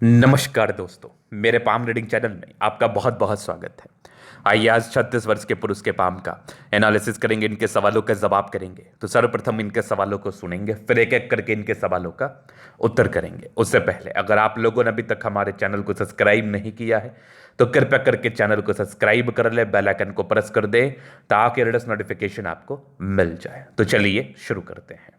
नमस्कार दोस्तों, मेरे पाम रीडिंग चैनल में आपका बहुत बहुत स्वागत है। आइए आज 36 वर्ष के पुरुष के पाम का एनालिसिस करेंगे, इनके सवालों का जवाब करेंगे। तो सर्वप्रथम इनके सवालों को सुनेंगे, फिर एक एक करके इनके सवालों का उत्तर करेंगे। उससे पहले अगर आप लोगों ने अभी तक हमारे चैनल को सब्सक्राइब नहीं किया है तो कृपया करके चैनल को सब्सक्राइब कर ले, बेल आइकन को प्रेस कर दे ताकि लेटेस्ट नोटिफिकेशन आपको मिल जाए। तो चलिए शुरू करते हैं।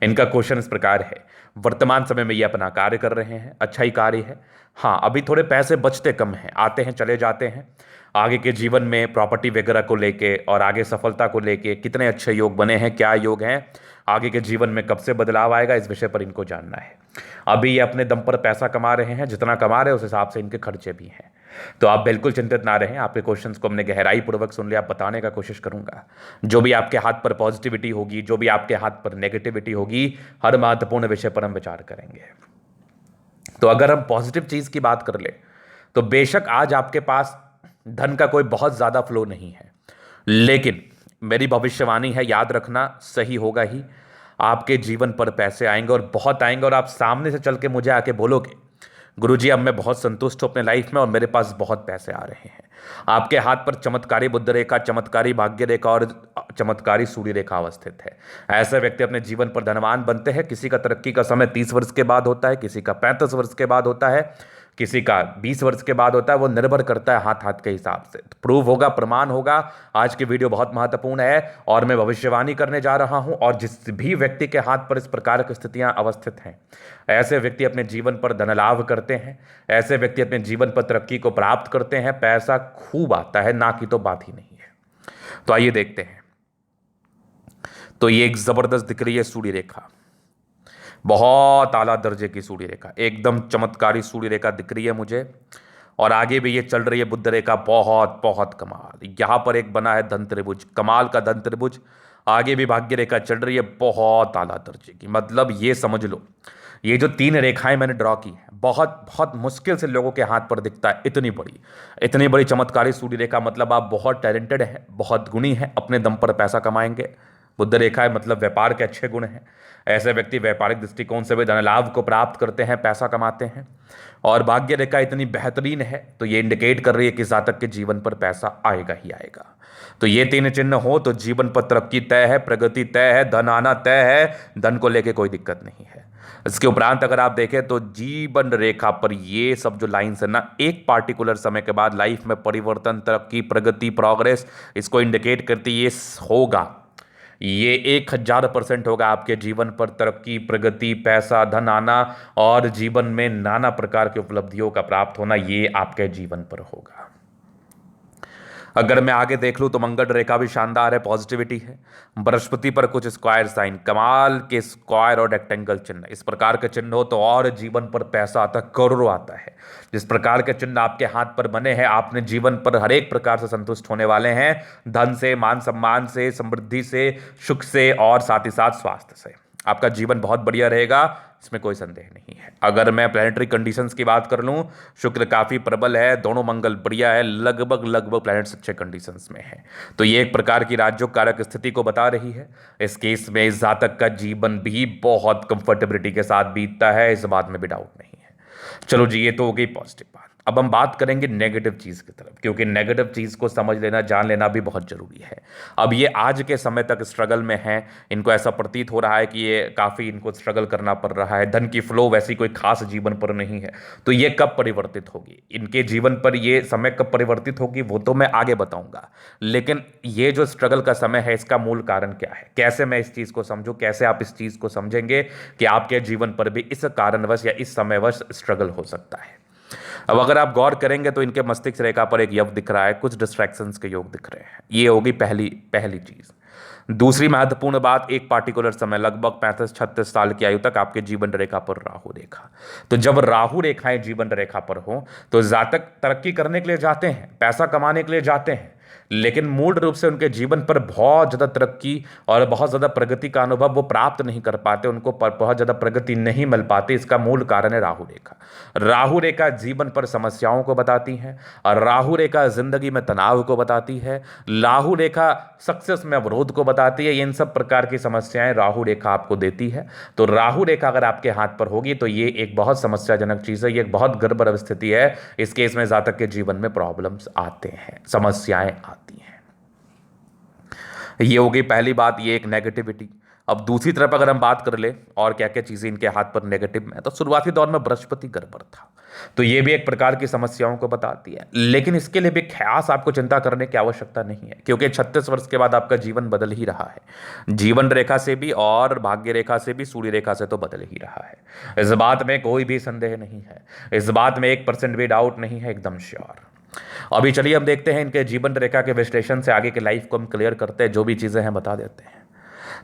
इनका क्वेश्चन इस प्रकार है, वर्तमान समय में ये अपना कार्य कर रहे हैं, अच्छा ही कार्य है। हाँ, अभी थोड़े पैसे बचते कम हैं, आते हैं चले जाते हैं। आगे के जीवन में प्रॉपर्टी वगैरह को लेके और आगे सफलता को लेके कितने अच्छे योग बने हैं, क्या योग हैं, आगे के जीवन में कब से बदलाव आएगा, इस विषय पर इनको जानना है। अभी ये अपने दम पर पैसा कमा रहे हैं, जितना कमा रहे हैं उस हिसाब से इनके खर्चे भी हैं। तो आप बिल्कुल चिंतित ना रहें, आपके क्वेश्चंस को हमने गहराई पूर्वक सुन लिया, आप बताने का कोशिश करूंगा। जो भी आपके हाथ पर पॉजिटिविटी होगी, जो भी आपके हाथ पर नेगेटिविटी होगी, हर महत्वपूर्ण विषय पर हम विचार करेंगे। तो अगर हम पॉजिटिव चीज की बात कर ले तो बेशक आज आपके पास धन का कोई बहुत ज्यादा फ्लो नहीं है, लेकिन मेरी भविष्यवाणी है, याद रखना, सही होगा ही। आपके जीवन पर पैसे आएंगे और बहुत आएंगे, और आप सामने से चल के मुझे आके बोलोगे, गुरुजी अब मैं बहुत संतुष्ट हूं अपने लाइफ में और मेरे पास बहुत पैसे आ रहे हैं। आपके हाथ पर चमत्कारी बुध रेखा, चमत्कारी भाग्य रेखा और चमत्कारी सूर्य रेखा अवस्थित है। ऐसे व्यक्ति अपने जीवन पर धनवान बनते हैं। किसी का तरक्की का समय 30 वर्ष के बाद होता है, किसी का 35 वर्ष के बाद होता है, किसी का 20 वर्ष के बाद होता है। वो निर्भर करता है हाथ हाथ के हिसाब से। तो प्रूव होगा, प्रमाण होगा। आज की वीडियो बहुत महत्वपूर्ण है और मैं भविष्यवाणी करने जा रहा हूं। और जिस भी व्यक्ति के हाथ पर इस प्रकार की स्थितियां अवस्थित हैं, ऐसे व्यक्ति अपने जीवन पर धन लाभ करते हैं। ऐसे व्यक्ति अपने जीवन पर तरक्की को प्राप्त करते हैं। पैसा खूब आता है, ना की तो बात ही नहीं है। तो आइए देखते हैं। तो ये एक जबरदस्त दिख रही है सूर्य रेखा, बहुत आला दर्जे की सूर्य रेखा, एकदम चमत्कारी सूर्य रेखा दिख रही है मुझे। और आगे भी ये चल रही है बुध रेखा, बहुत बहुत कमाल। यहां पर एक बना है धन त्रिभुज, कमाल का धन त्रिभुज। आगे भी भाग्य रेखा चल रही है, बहुत आला दर्जे की। मतलब ये समझ लो, ये जो 3 रेखाएं मैंने ड्रॉ की है, बहुत बहुत मुश्किल से लोगों के हाथ पर दिखता है। इतनी बड़ी चमत्कारी सूर्य रेखा, मतलब आप बहुत टैलेंटेड हैं, बहुत गुणी हैं, अपने दम पर पैसा कमाएंगे। बुध रेखा है, मतलब व्यापार के अच्छे गुण हैं। ऐसे व्यक्ति व्यापारिक दृष्टिकोण से भी धन लाभ को प्राप्त करते हैं, पैसा कमाते हैं। और भाग्य रेखा इतनी बेहतरीन है तो ये इंडिकेट कर रही है कि जातक के जीवन पर पैसा आएगा ही आएगा। तो ये 3 चिन्ह हो तो जीवन पर तरक्की तय है, प्रगति तय है, धन आना तय है। धन को लेके कोई दिक्कत नहीं है। इसके उपरांत अगर आप देखें तो जीवन रेखा पर ये सब जो लाइंस है ना, एक पार्टिकुलर समय के बाद लाइफ में परिवर्तन, तरक्की, प्रगति, प्रोग्रेस, इसको इंडिकेट करती ये होगा। ये 1000% होगा। आपके जीवन पर तरक्की, प्रगति, पैसा, धन आना और जीवन में नाना प्रकार की उपलब्धियों का प्राप्त होना, ये आपके जीवन पर होगा। अगर मैं आगे देख लूं तो मंगल रेखा भी शानदार है, पॉजिटिविटी है। बृहस्पति पर कुछ स्क्वायर साइन, कमाल के स्क्वायर और रेक्टेंगल चिन्ह। इस प्रकार के चिन्ह हो तो और जीवन पर पैसा आता है, करोड़ों आता है। जिस प्रकार के चिन्ह आपके हाथ पर बने हैं, आपने जीवन पर हर एक प्रकार से संतुष्ट होने वाले हैं। धन से, मान सम्मान से, समृद्धि से, सुख से और साथ ही साथ स्वास्थ्य से आपका जीवन बहुत बढ़िया रहेगा, इसमें कोई संदेह नहीं है। अगर मैं प्लैनेटरी कंडीशंस की बात कर लूं, शुक्र काफी प्रबल है, दोनों मंगल बढ़िया है, लगभग प्लैनेट्स अच्छे कंडीशंस में है। तो ये एक प्रकार की राजयोग कारक स्थिति को बता रही है। इस केस में इस जातक का जीवन भी बहुत कंफर्टेबिलिटी के साथ बीतता है, इस बात में भी डाउट नहीं है। चलो जी, ये तो हो गई पॉजिटिव बात। अब हम बात करेंगे नेगेटिव चीज की तरफ, क्योंकि नेगेटिव चीज को समझ लेना, जान लेना भी बहुत जरूरी है। अब ये आज के समय तक स्ट्रगल में है, इनको ऐसा प्रतीत हो रहा है कि ये काफी इनको स्ट्रगल करना पड़ रहा है। धन की फ्लो वैसी कोई खास जीवन पर नहीं है। तो ये कब परिवर्तित होगी, इनके जीवन पर ये समय कब परिवर्तित होगी, वो तो मैं आगे बताऊंगा। लेकिन ये जो स्ट्रगल का समय है, इसका मूल कारण क्या है, कैसे मैं इस चीज को समझूं, कैसे आप इस चीज को समझेंगे कि आपके जीवन पर भी इस कारणवश या इस समयवश स्ट्रगल हो सकता है। अब अगर आप गौर करेंगे तो इनके मस्तिष्क रेखा पर एक योग दिख रहा है, कुछ डिस्ट्रैक्शंस के योग दिख रहे हैं। ये होगी पहली चीज। दूसरी महत्वपूर्ण बात, एक पार्टिकुलर समय लगभग 35-36 साल की आयु तक आपके जीवन रेखा पर राहु रेखा। तो जब राहु रेखाएं जीवन रेखा पर हो तो जातक तरक्की करने के लिए जाते हैं, पैसा कमाने के लिए जाते हैं, लेकिन मूल रूप से उनके जीवन पर बहुत ज़्यादा तरक्की और बहुत ज़्यादा प्रगति का अनुभव वो प्राप्त नहीं कर पाते, उनको बहुत ज़्यादा प्रगति नहीं मिल पाती। इसका मूल कारण है राहु रेखा। राहु रेखा जीवन पर समस्याओं को बताती है और राहु रेखा जिंदगी में तनाव को बताती है। राहु रेखा सक्सेस में अवरोध को बताती है। इन सब प्रकार की समस्याएं राहु रेखा आपको देती है। तो राहु रेखा अगर आपके हाथ पर होगी तो ये एक बहुत समस्याजनक चीज़ है, ये एक बहुत गड़बड़ स्थिति है। इस केस में जातक के जीवन में प्रॉब्लम्स आते हैं, समस्याएं आती हैं। ये हो गई पहली बात, ये एक नेगेटिविटी। अब दूसरी तरफ अगर हम बात कर ले और क्या क्या चीजें इनके हाथ पर नेगेटिव में, तो शुरुआती दौर में बृहस्पति गड़बड़ था, तो ये भी एक प्रकार की समस्याओं को बताती है। लेकिन इसके लिए भी खास आपको चिंता करने की आवश्यकता नहीं है, क्योंकि 36 वर्ष के बाद आपका जीवन बदल ही रहा है। जीवन रेखा से भी और भाग्य रेखा से भी, सूर्य रेखा से तो बदल ही रहा है। इस बात में कोई भी संदेह नहीं है, इस बात में 1% भी डाउट नहीं है, एकदम श्योर। अभी चलिए हम देखते हैं इनके जीवन रेखा के विश्लेषण से आगे की लाइफ को हम क्लियर करते हैं, जो भी चीजें हैं बता देते हैं।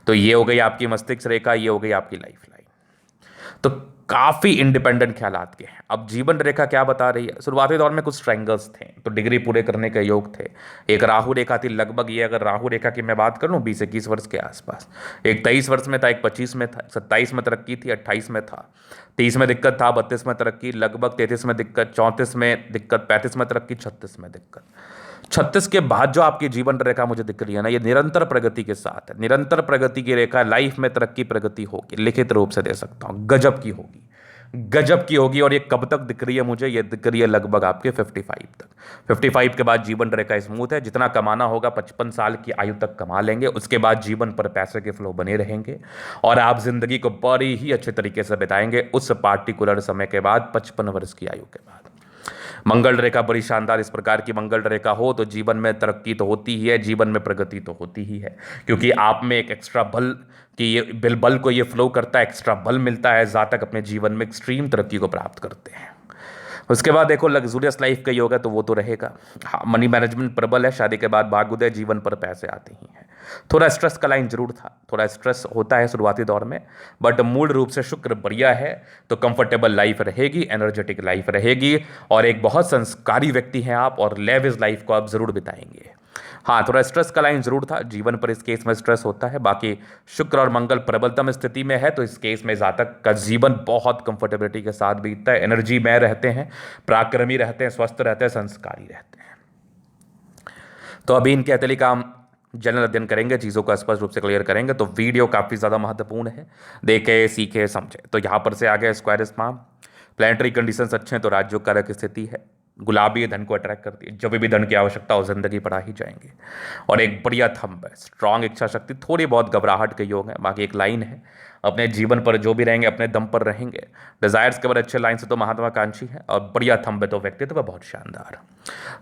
तो ये हो गई आपकी मस्तिष्क रेखा, ये हो गई आपकी लाइफ लाइन। तो काफी इंडिपेंडेंट ख्यालात के हैं। अब जीवन रेखा क्या बता रही है? शुरुआती दौर में कुछ ट्रायंगल्स थे, तो डिग्री पूरे करने के योग थे। एक राहु रेखा थी, लगभग ये अगर राहु रेखा की मैं बात कर लूँ 20-21 वर्ष के आसपास। एक 23 वर्ष में था, एक 25 में था, 27 में तरक्की थी, 28 में था, 30 में दिक्कत था, 32 में तरक्की, लगभग 33 में दिक्कत, 34 में दिक्कत, 35 में तरक्की, 36 में दिक्कत। 36 के बाद जो आपकी जीवन रेखा मुझे दिख रही है ना, ये निरंतर प्रगति के साथ है। निरंतर प्रगति की रेखा, लाइफ में तरक्की प्रगति होगी, लिखित रूप से दे सकता हूं, गजब की होगी, गजब की होगी। और ये कब तक दिख रही है मुझे? ये दिख रही है लगभग आपके 55 तक। 55 के बाद जीवन रेखा स्मूथ है। जितना कमाना होगा 55 साल की आयु तक कमा लेंगे, उसके बाद जीवन पर पैसे के फ्लो बने रहेंगे और आप जिंदगी को बड़ी ही अच्छे तरीके से बिताएंगे उस पार्टिकुलर समय के बाद, 55 वर्ष की आयु के बाद। मंगल रेखा बड़ी शानदार, इस प्रकार की मंगल रेखा हो तो जीवन में तरक्की तो होती ही है, जीवन में प्रगति तो होती ही है, क्योंकि आप में एक एक्स्ट्रा बल कि ये बल को ये फ्लो करता है, एक्स्ट्रा बल मिलता है, जातक अपने जीवन में एक्सट्रीम तरक्की को प्राप्त करते हैं। उसके बाद देखो लग्जूरियस लाइफ का योग है तो वो तो रहेगा। हाँ, मनी मैनेजमेंट प्रबल है, शादी के बाद भाग्योदय, जीवन पर पैसे आते ही हैं। थोड़ा स्ट्रेस का लाइन जरूर था, थोड़ा स्ट्रेस होता है शुरुआती दौर में, बट मूल रूप से शुक्र बढ़िया है तो कंफर्टेबल लाइफ रहेगी, एनर्जेटिक लाइफ रहेगी और एक बहुत संस्कारी व्यक्ति हैं आप और लेविश लाइफ को आप जरूर बिताएंगे। हाँ, थोड़ा स्ट्रेस का लाइन जरूर था, जीवन पर इस केस में स्ट्रेस होता है। बाकी शुक्र और मंगल प्रबलतम स्थिति में है तो इस केस में जातक का जीवन बहुत कंफर्टेबिलिटी के साथ बीतता है, एनर्जी में रहते हैं, पराक्रमी रहते हैं, स्वस्थ रहते हैं, संस्कारी रहते हैं। तो अभी इनके हथेली का हम जनरल अध्ययन करेंगे, चीज़ों को स्पष्ट रूप से क्लियर करेंगे। तो वीडियो काफ़ी ज़्यादा महत्वपूर्ण है, देखे सीखे समझे। तो यहाँ पर से आगे स्क्वायर स्पाम, प्लानिटरी कंडीशंस अच्छे हैं तो राजयोग कारक स्थिति है, गुलाबी धन को अट्रैक्ट करती है, जब भी धन की आवश्यकता हो जिंदगी बढ़ा ही जाएंगे। और एक बढ़िया थंब है, स्ट्रांग इच्छा शक्ति, थोड़ी बहुत घबराहट के योग है। बाकी एक लाइन है, अपने जीवन पर जो भी रहेंगे अपने दम पर रहेंगे। डिजायर्स के बड़े अच्छे लाइन से तो महात्माकांक्षी है और बढ़िया थंब है तो व्यक्तित्व बहुत शानदार।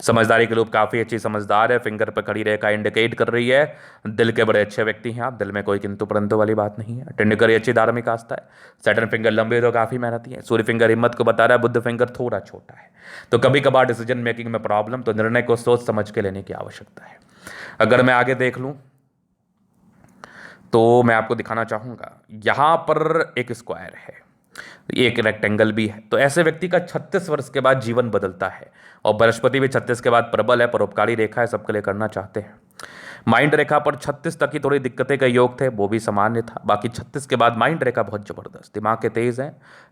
समझदारी के लोग काफ़ी अच्छी समझदार है, फिंगर पर खड़ी रेखा इंडिकेट कर रही है दिल के बड़े अच्छे व्यक्ति हैं आप, दिल में कोई किंतु परंतु वाली बात नहीं है। टेंडुलकर अच्छी धार्मिक आस्था है, सैटर्न फिंगर लंबे तो काफ़ी मेहनती है, सूर्य फिंगर हिम्मत को बता रहा है, बुध फिंगर थोड़ा छोटा है। तो कभी कभार डिसीजन मेकिंग में प्रॉब्लम, तो निर्णय को सोच समझ के लेने की आवश्यकता है। अगर मैं आगे देख लूं तो मैं आपको दिखाना चाहूंगा, यहां पर एक स्क्वायर है, एक रेक्टेंगल भी है। तो ऐसे व्यक्ति का 36 वर्ष के बाद जीवन बदलता है और बृहस्पति भी 36 के बाद प्रबल है, परोपकारी रेखा है, सबके लिए करना चाहते हैं। माइंड रेखा पर 36 तक की थोड़ी दिक्कतें का योग थे, वो भी सामान्य था। बाकी 36 के बाद माइंड रेखा बहुत जबरदस्त, दिमाग के तेज है,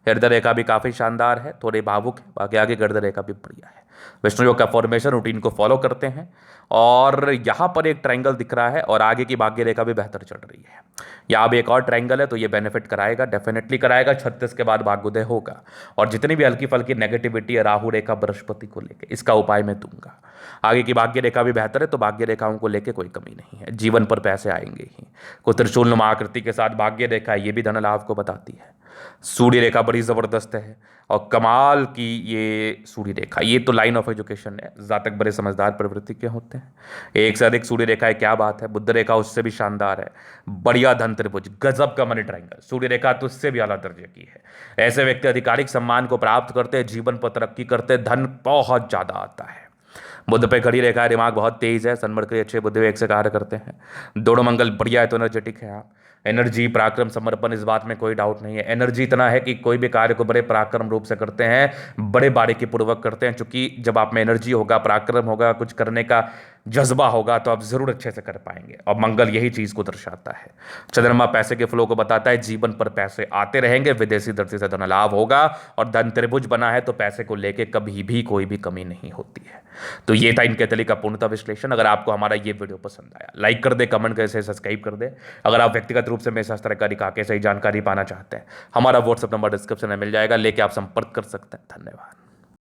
हृदय रेखा भी काफी शानदार है, थोड़े भावुक है। बाकी आगे गर्दन रेखा भी बढ़िया है। विष्णु योग का फॉर्मेशन रूटीन को फॉलो करते हैं और यहाँ पर एक ट्रायंगल दिख रहा है और आगे की भाग्य रेखा भी बेहतर चल रही है। यहाँ भी एक और ट्रायंगल है तो ये बेनिफिट कराएगा, डेफिनेटली कराएगा। 36 के बाद भाग्योदय होगा और जितनी भी हल्की फल्की नेगेटिविटी है राहु रेखा बृहस्पति को लेकर, इसका उपाय मैं दूंगा। आगे की भाग्य रेखा भी बेहतर है तो भाग्य रेखाओं को लेकर कोई कमी नहीं है, जीवन पर पैसे आएंगे ही। कुछ त्रिशूलनुमा आकृति के साथ भाग्य रेखा, ये भी धन लाभ को बताती है। सूर्य रेखा बड़ी जबरदस्त है और कमाल की ये सूर्य रेखा, ये तो लाइन ऑफ एजुकेशन है, जातक बड़े समझदार प्रवृत्ति के होते हैं। एक से अधिक सूर्य रेखा है, क्या बात है। बुध रेखा उससे भी शानदार है, बढ़िया धन त्रिभुज, गजब का मनी ट्रायंगल। सूर्य रेखा तो उससे भी आला दर्जे की है। ऐसे व्यक्ति आधिकारिक सम्मान को प्राप्त करते हैं, जीवन पर तरक्की करते हैं, धन बहुत ज्यादा आता है। बुध पे खड़ी रेखा है, दिमाग बहुत तेज है, सनमर के अच्छे बुध एक से कार्य करते हैं। दोनों मंगल बढ़िया है तो एनर्जेटिक है आप, एनर्जी पराक्रम समर्पण, इस बात में कोई डाउट नहीं है। एनर्जी इतना है कि कोई भी कार्य को बड़े पराक्रम रूप से करते हैं, बड़े बारीकी पूर्वक करते हैं, क्योंकि जब आप में एनर्जी होगा, पराक्रम होगा, कुछ करने का जज्बा होगा तो आप जरूर अच्छे से कर पाएंगे। और मंगल यही चीज को दर्शाता है। चंद्रमा पैसे के फ्लो को बताता है, जीवन पर पैसे आते रहेंगे, विदेशी दृष्टि से धन लाभ होगा, और धन त्रिभुज बना है तो पैसे को लेके कभी भी कोई भी कमी नहीं होती है। तो ये था इनके तली का पूर्णतः विश्लेषण। अगर आपको हमारा ये वीडियो पसंद आया, लाइक कर दे, कमेंट कर, सब्सक्राइब कर दे। अगर आप व्यक्तिगत रूप से मेरे साथ तरह का सही जानकारी पाना चाहते हैं, हमारा व्हाट्सएप नंबर डिस्क्रिप्शन में मिल जाएगा, लेके आप संपर्क कर सकते हैं। धन्यवाद।